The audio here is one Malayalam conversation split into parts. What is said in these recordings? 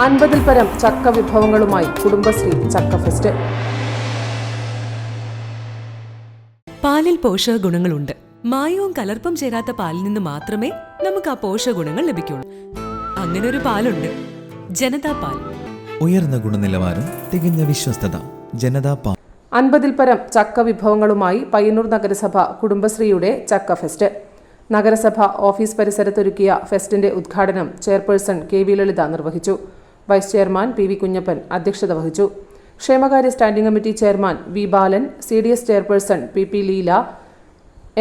50-ൽ പരം ചക്ക വിഭവങ്ങളുമായി കുടുംബശ്രീ ചക്ക ഫെസ്റ്റ്. പാലിൽ പോഷക ഗുണങ്ങളുണ്ട്. മായവും കലർപ്പും ചേരാത്ത പാലിൽ നിന്ന് മാത്രമേ നമുക്ക് ആ പോഷക ഗുണങ്ങൾ ലഭിക്കുള്ളൂ. അങ്ങനെ ഒരു പാലുണ്ട്, ജനതാ പാൽ. ഉയർന്ന ഗുണനിലവാരം, തികഞ്ഞ വിശ്വസ്തത. ജനതാ പാൽ. 50-ൽ പരം ചക്ക വിഭവങ്ങളുമായി പയ്യന്നൂർ നഗരസഭ കുടുംബശ്രീയുടെ ചക്ക ഫെസ്റ്റ്. നഗരസഭ ഓഫീസ് പരിസരത്തൊരുക്കിയ ഫെസ്റ്റിന്റെ ഉദ്ഘാടനം ചെയർപേഴ്സൺ KV ലളിത നിർവഹിച്ചു. വൈസ് ചെയർമാൻ PV കുഞ്ഞപ്പൻ അധ്യക്ഷത വഹിച്ചു. ക്ഷേമകാര്യ standing committee chairman V Balan, CDS chairperson PP Leela,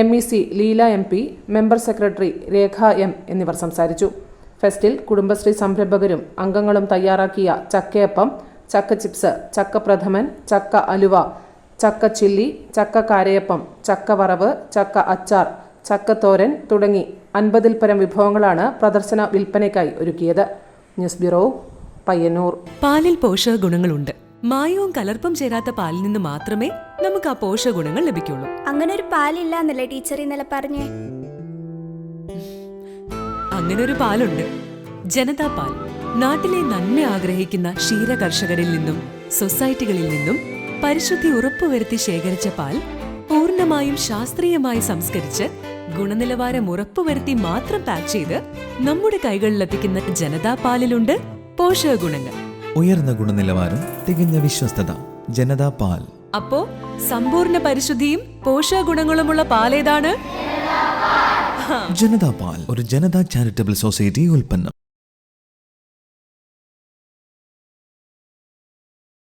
MEC Leela MP, member secretary Rekha M എന്നിവർ സംസാരിച്ചു. ഫെസ്റ്റിൽ കുടുംബശ്രീ സംരംഭകരും അംഗങ്ങളും തയ്യാറാക്കിയ ചക്കയപ്പം, ചക്ക ചിപ്സ്, ചക്ക പ്രഥമൻ, ചക്ക അലുവ, ചക്ക ചില്ലി, ചക്ക കാരയപ്പം, ചക്ക വറവ്, ചക്ക അച്ചാർ, ചക്കത്തോരൻ തുടങ്ങി 50-ൽ പരം വിഭവങ്ങളാണ് പ്രദർശന വിൽപ്പനയ്ക്കായി ഒരുക്കിയത്. News bureau, Payyanur. പാലിൽ പോഷക ഗുണങ്ങളുണ്ട്. മായവും കലർപ്പും ചേരാത്ത പാലിൽ നിന്ന് മാത്രമേ നമുക്ക് ആ പോഷക ഗുണങ്ങൾ ലഭിക്കുള്ളൂ. അങ്ങനെ ഒരു പാലില്ല എന്നല്ലേ ടീച്ചർ ഇന്നലെ പറഞ്ഞേ? അങ്ങനെ ഒരു പാലുണ്ട്, ജനതാ പാൽ. നാട്ടിലെ നന്മ ആഗ്രഹിക്കുന്ന ക്ഷീര കർഷകരിൽ നിന്നും സൊസൈറ്റികളിൽ നിന്നും പരിശുദ്ധി ഉറപ്പുവരുത്തി ശേഖരിച്ച പാൽ പൂർണ്ണമായും ശാസ്ത്രീയമായി സംസ്കരിച്ച് ഗുണനിലവാരം ഉറപ്പുവരുത്തി മാത്രം പാക്ക് ചെയ്ത് നമ്മുടെ കൈകളിലെത്തിക്കുന്ന ജനതാ പാലിലുണ്ട് പോഷക ഗുണങ്ങൾ. ഉയർന്ന ഗുണനിലവാരം, തികഞ്ഞ വിശ്വസ്തത. ജനതാ പാൽ. അപ്പോ സമ്പൂർണ്ണ പരിശുദ്ധിയും പോഷക ഗുണങ്ങളുമുള്ള പാലേതാണ്? ജനതാ പാൽ ഒരു ജനതാ ചാരിറ്റബിൾ സൊസൈറ്റി ഉൽപ്പന്നം.